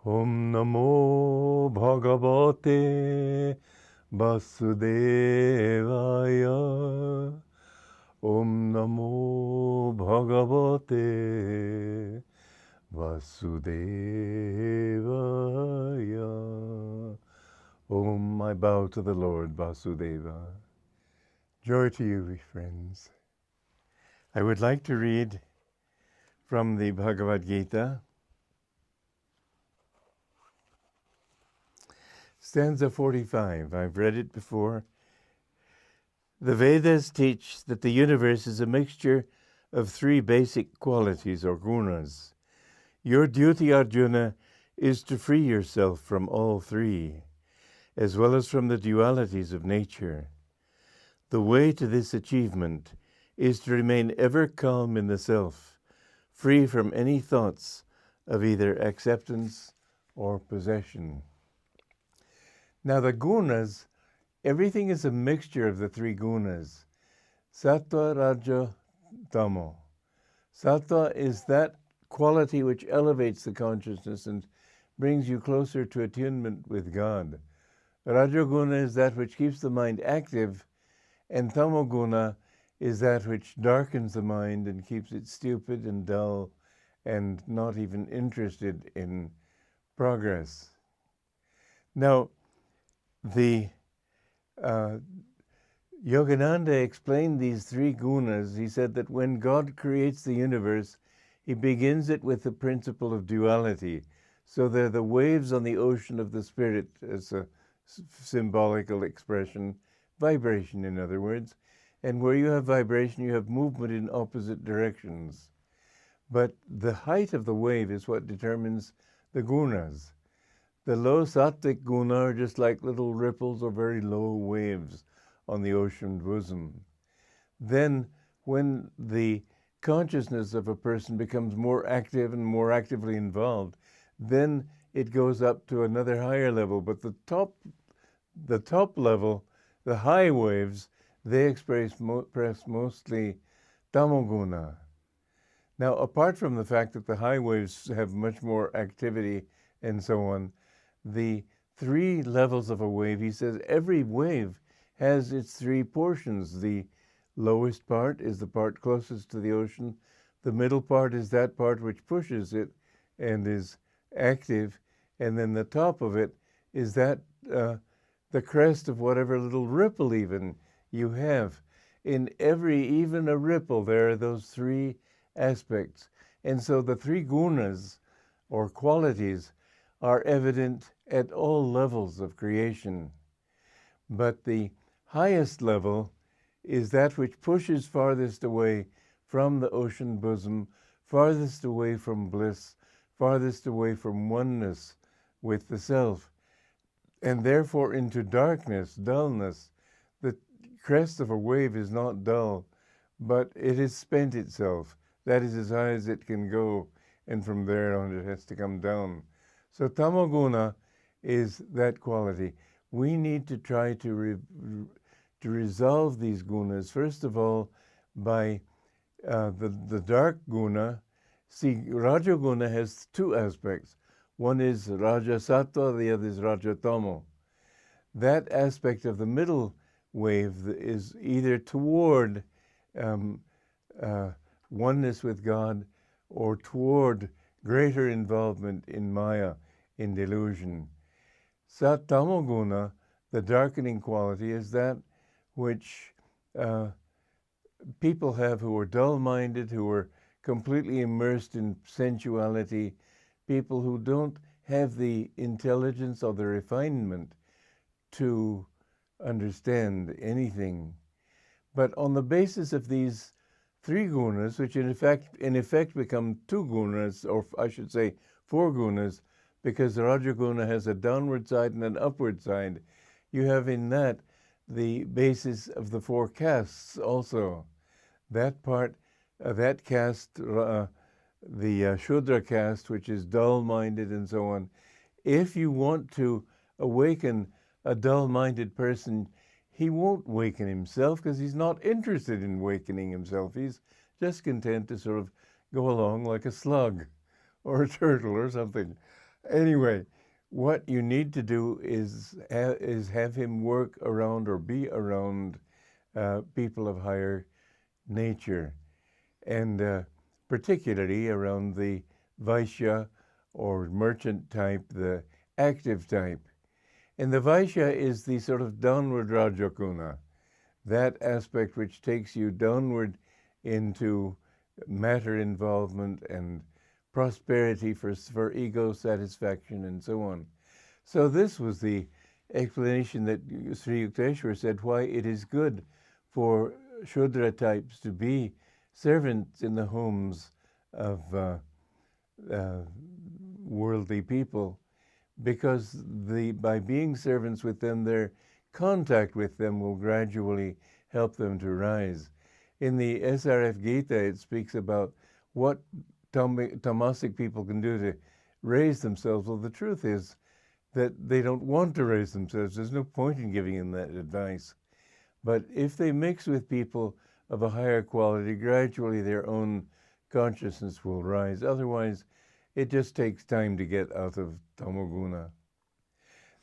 Om Namo Bhagavate Vasudevaya. Om Namo Bhagavate Vasudevaya. Om, I bow to the Lord Vasudeva. Joy to you, friends. I would like to read from the Bhagavad Gita, stanza 45. I've read it before. The Vedas teach that the universe is a mixture of three basic qualities or gunas. Your duty, Arjuna, is to free yourself from all three, as well as from the dualities of nature. The way to this achievement is to remain ever calm in the self, free from any thoughts of either acceptance or possession. Now the gunas, everything is a mixture of the three gunas. Sattva, Raja, Tamo. Sattva is that quality which elevates the consciousness and brings you closer to attunement with God. Rajoguna is that which keeps the mind active, and Tamoguna is that which darkens the mind and keeps it stupid and dull and not even interested in progress. Now, the Yogananda explained these three gunas. He said that when God creates the universe, he begins it with the principle of duality. So they're the waves on the ocean of the spirit, as a symbolical expression, vibration in other words. And where you have vibration, you have movement in opposite directions. But the height of the wave is what determines the gunas. The low sattvic guna are just like little ripples or very low waves on the ocean bosom. Then when the consciousness of a person becomes more active and more actively involved, then it goes up to another higher level. But the top level, the high waves, they express mostly tamoguna. Now, apart from the fact that the high waves have much more activity and so on, the three levels of a wave, he says every wave has its three portions. The lowest part is the part closest to the ocean. The middle part is that part which pushes it and is active. And then the top of it is that the crest of whatever little ripple even you have. In every, even a ripple, there are those three aspects. And so the three gunas, or qualities, are evident at all levels of creation. But the highest level is that which pushes farthest away from the ocean bosom, farthest away from bliss, farthest away from oneness with the self, and therefore into darkness, dullness. The crest of a wave is not dull, but it has spent itself. That is as high as it can go, and from there on it has to come down. So tamoguna is that quality. We need to try to resolve these gunas, first of all, by the dark guna. See, Rajoguna has two aspects. One is Raja Sattva, the other is Raja Tamo. That aspect of the middle wave is either toward oneness with God or toward greater involvement in Maya, in delusion. Tamoguna, the darkening quality, is that which people have who are dull-minded, who are completely immersed in sensuality, people who don't have the intelligence or the refinement to understand anything. But on the basis of these three gunas, which in effect become two gunas, or I should say four gunas, because the Rajaguna has a downward side and an upward side, you have in that the basis of the four castes also. That part, that caste, the Shudra caste, which is dull-minded and so on, if you want to awaken a dull-minded person, he won't waken himself because he's not interested in wakening himself. He's just content to sort of go along like a slug or a turtle or something. Anyway, what you need to do is have him work around or be around people of higher nature, and particularly around the Vaishya or merchant type, the active type. And the Vaishya is the sort of downward Rajaguna, that aspect which takes you downward into matter involvement and prosperity for ego satisfaction and so on. So this was the explanation that Sri Yukteswar said why it is good for Shudra types to be servants in the homes of worldly people, because by being servants with them, their contact with them will gradually help them to rise. In the SRF Gita, it speaks about what tamasic people can do to raise themselves. Well, the truth is that they don't want to raise themselves. There's no point in giving them that advice. But if they mix with people of a higher quality, gradually their own consciousness will rise. Otherwise, it just takes time to get out of tamoguna.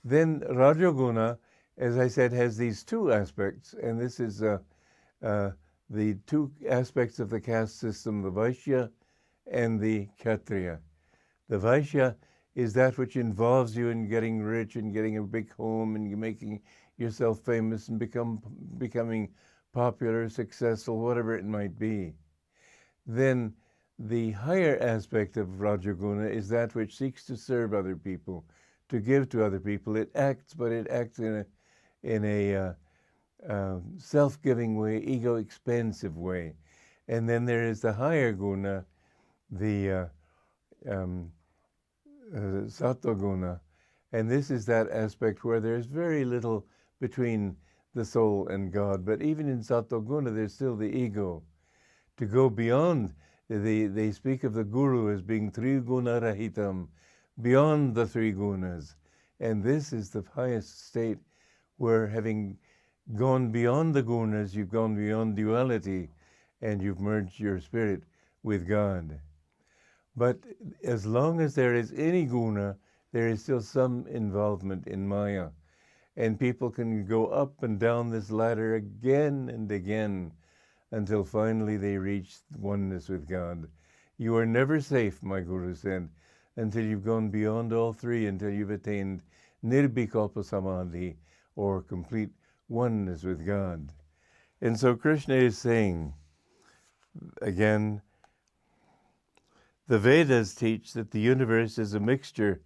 Then Rajoguna, as I said, has these two aspects, and this is the two aspects of the caste system, the Vaishya and the Kshatriya. The Vaishya is that which involves you in getting rich and getting a big home and making yourself famous and becoming popular, successful, whatever it might be. Then the higher aspect of Rajaguna is that which seeks to serve other people, to give to other people. It acts, but it acts in a self-giving way, ego-expansive way. And then there is the higher guna, the Sattva-guna, and this is that aspect where there's very little between the soul and God. But even in Sattva-guna, there's still the ego. To go beyond, they speak of the Guru as being Tri-guna rahitam, beyond the three gunas. And this is the highest state where, having gone beyond the gunas, you've gone beyond duality, and you've merged your spirit with God. But as long as there is any guna, there is still some involvement in Maya. And people can go up and down this ladder again and again until finally they reach oneness with God. You are never safe, my Guru said, until you've gone beyond all three, until you've attained nirvikalpa samadhi, or complete oneness with God. And so Krishna is saying, again, the Vedas teach that the universe is a mixture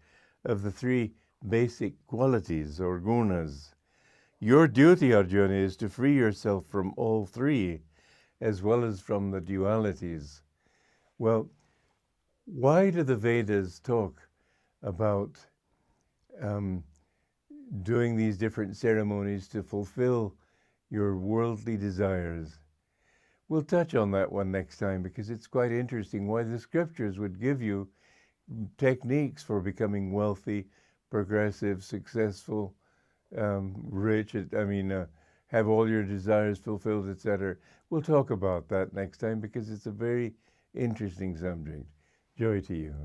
of the three basic qualities or gunas. Your duty, Arjuna, is to free yourself from all three, as well as from the dualities. Well, why do the Vedas talk about doing these different ceremonies to fulfill your worldly desires? We'll touch on that one next time, because it's quite interesting why the scriptures would give you techniques for becoming wealthy, progressive, successful, rich, have all your desires fulfilled, etc. We'll talk about that next time, because it's a very interesting subject. Joy to you.